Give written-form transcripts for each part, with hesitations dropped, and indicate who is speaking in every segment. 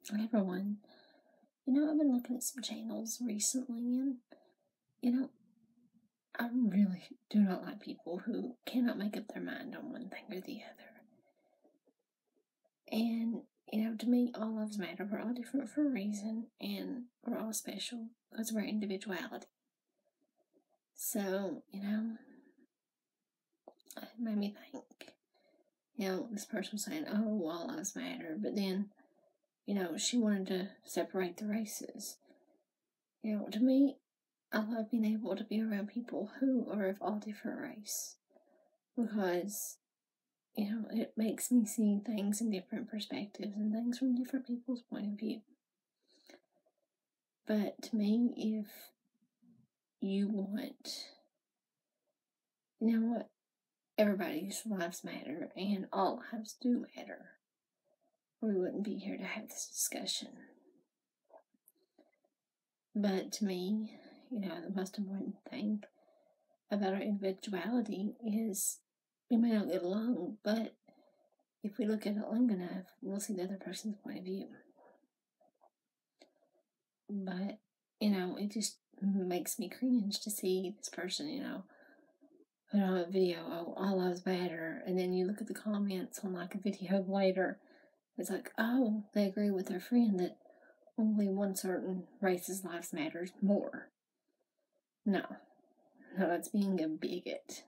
Speaker 1: Hi everyone. I've been looking at some channels recently, and you know, I really do not like people who cannot make up their mind on one thing or the other. And to me, all lives matter. We're all different for a reason, and we're all special because of our individuality. So, it made me think. This person was saying, "Oh, all lives matter," but then, she wanted to separate the races. To me, I love being able to be around people who are of all different race because, it makes me see things in different perspectives and things from different people's point of view. But to me, if you want, what, everybody's lives matter and all lives do matter, we wouldn't be here to have this discussion. But to me, the most important thing about our individuality is we may not get along, but if we look at it long enough, we'll see the other person's point of view. But, it just makes me cringe to see this person, put on a video, "Oh, all lives matter," and then you look at the comments on like a video later, it's like, oh, they agree with their friend that only one certain race's lives matters more. No, that's being a bigot.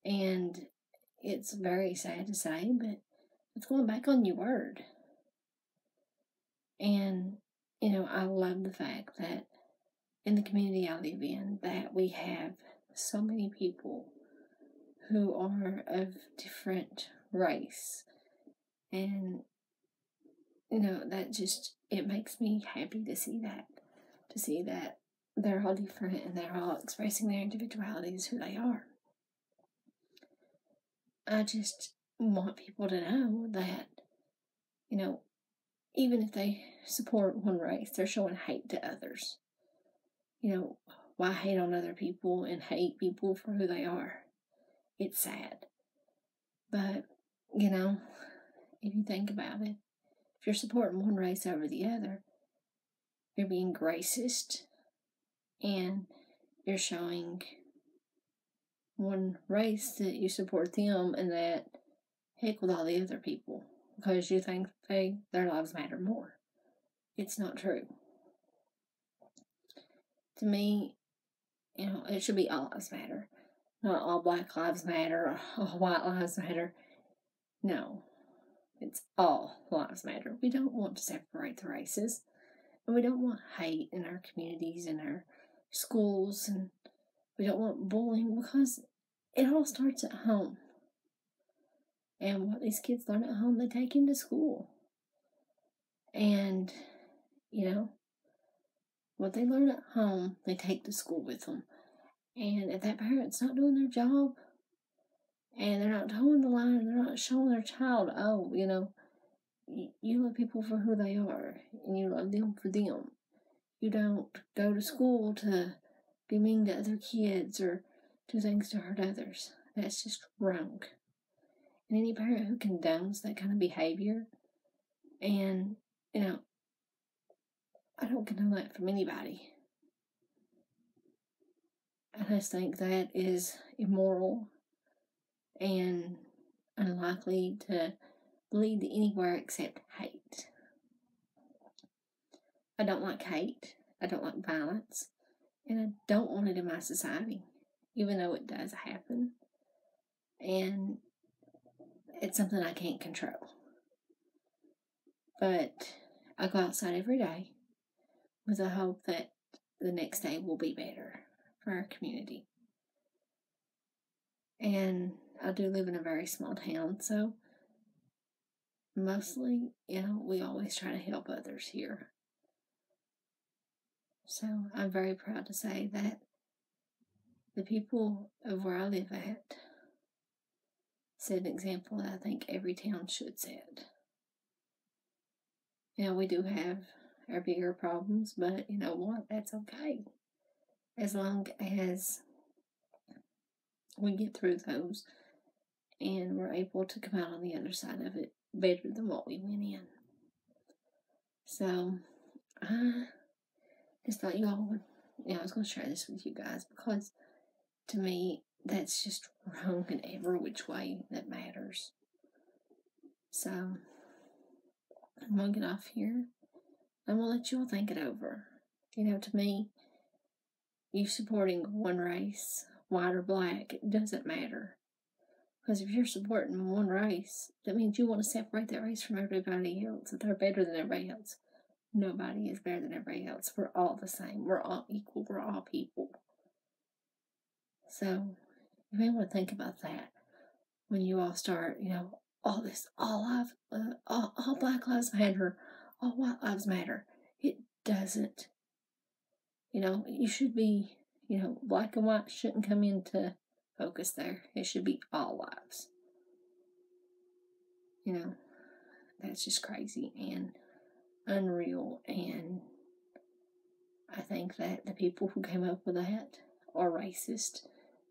Speaker 1: And it's very sad to say, but it's going back on your word. And, I love the fact that in the community I live in, that we have so many people who are of different race. And, that just, it makes me happy to see that they're all different and they're all expressing their individualities, who they are. I just want people to know that, even if they support one race, they're showing hate to others. Why hate on other people and hate people for who they are? It's sad. But, if you think about it, if you're supporting one race over the other, you're being racist and you're showing one race that you support them and that heck with all the other people because you think their lives matter more. It's not true. To me, it should be all lives matter. Not all black lives matter or all white lives matter. No, it's all lives matter. We don't want to separate the races. And we don't want hate in our communities and our schools. And we don't want bullying because it all starts at home. And what these kids learn at home, they take into school. And, what they learn at home, they take to school with them. And if that parent's not doing their job, and they're not towing the line, and they're not showing their child, oh, you love people for who they are, and you love them for them. You don't go to school to be mean to other kids or do things to hurt others. That's just wrong. And any parent who condones that kind of behavior, and, I don't condone that from anybody. I just think that is immoral and unlikely to lead to anywhere except hate. I don't like hate. I don't like violence. And I don't want it in my society, even though it does happen. And it's something I can't control. But I go outside every day with the hope that the next day will be better for our community. And I do live in a very small town, so mostly, we always try to help others here. So I'm very proud to say that the people of where I live at set an example that I think every town should set. We do have our bigger problems, but you know what? That's okay. As long as we get through those and we're able to come out on the other side of it better than what we went in. So, I just thought you all would, I was going to share this with you guys because to me, that's just wrong in every which way that matters. So, I'm going to get off here. I'm going to let you all think it over. To me, you supporting one race, white or black, it doesn't matter. Because if you're supporting one race, that means you want to separate that race from everybody else, that they're better than everybody else. Nobody is better than everybody else. We're all the same. We're all equal. We're all people. So you may want to think about that when you all start, all this, all Black Lives Matter, all White Lives Matter. It doesn't. You should be, black and white shouldn't come into focus there. It should be all lives. That's just crazy and unreal. And I think that the people who came up with that are racist,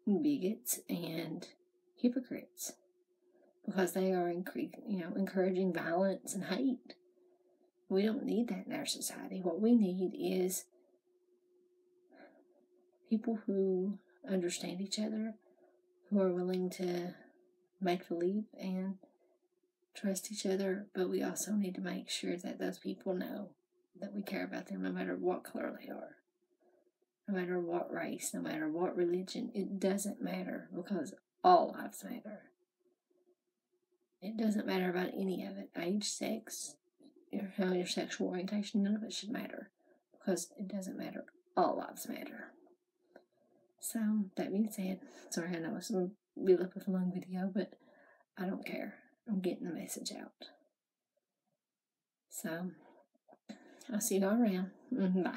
Speaker 1: bigots, and hypocrites because they are encouraging violence and hate. We don't need that in our society. What we need is people who understand each other, who are willing to make the leap and trust each other, but we also need to make sure that those people know that we care about them no matter what color they are, no matter what race, no matter what religion. It doesn't matter because all lives matter. It doesn't matter about any of it. Age, sex, your sexual orientation, none of it should matter because it doesn't matter. All lives matter. So, that being said, sorry, I know it's a bit of a long video, but I don't care. I'm getting the message out. So, I'll see you all around. Bye.